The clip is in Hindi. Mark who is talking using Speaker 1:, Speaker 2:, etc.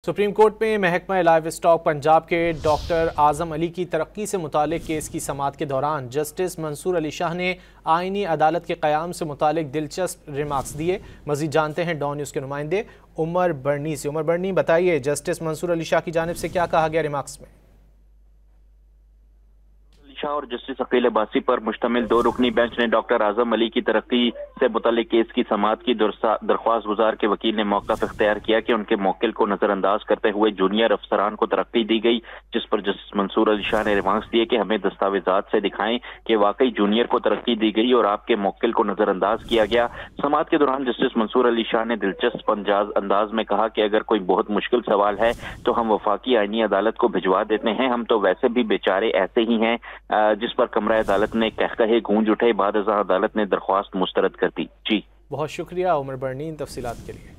Speaker 1: सुप्रीम कोर्ट में महकमा लाइव स्टॉक पंजाब के डॉक्टर आजम अली की तरक्की से मुतालिक केस की समाअत के दौरान जस्टिस मंसूर अली शाह ने आईनी अदालत के क़याम से मुतालिक दिलचस्प रिमार्क्स दिए। मज़ीद जानते हैं डॉन न्यूज़ के नुमाइंदे उमर बर्नी से। उमर बर्नी, बताइए जस्टिस मंसूर अली शाह की जानिब से क्या कहा गया रिमार्क्स में?
Speaker 2: शाह और जस्टिस अकील अब्बासी पर मुश्तमिल दो रुकनी बेंच ने डॉक्टर आजम अली की तरक्की से मुतालिक केस की समाअत की दरख्वास्त गुजार के वकील ने मौक़िफ़ इख्तियार किया कि उनके मौकिल को नजरअंदाज करते हुए जूनियर अफसरान को तरक्की दी गई, जिस पर जस्टिस मंसूर अली शाह ने रिमार्क्स दिए कि हमें दस्तावेजात से दिखाएं कि वाकई जूनियर को तरक्की दी गई और आपके मौकिल को नजरअंदाज किया गया। समाअत के दौरान जस्टिस मंसूर अली शाह ने दिलचस्प अंदाज में कहा कि अगर कोई बहुत मुश्किल सवाल है तो हम वफाकी आईनी अदालत को भिजवा देते हैं, हम तो वैसे भी बेचारे ऐसे ही हैं। जिस पर कमरा अदालत ने कहकहे गूंज उठे। बाद अदालत ने दरख्वास्त मुस्तरद कर दी। जी
Speaker 1: बहुत शुक्रिया उमर बर्नी इन तफसीलात के लिए।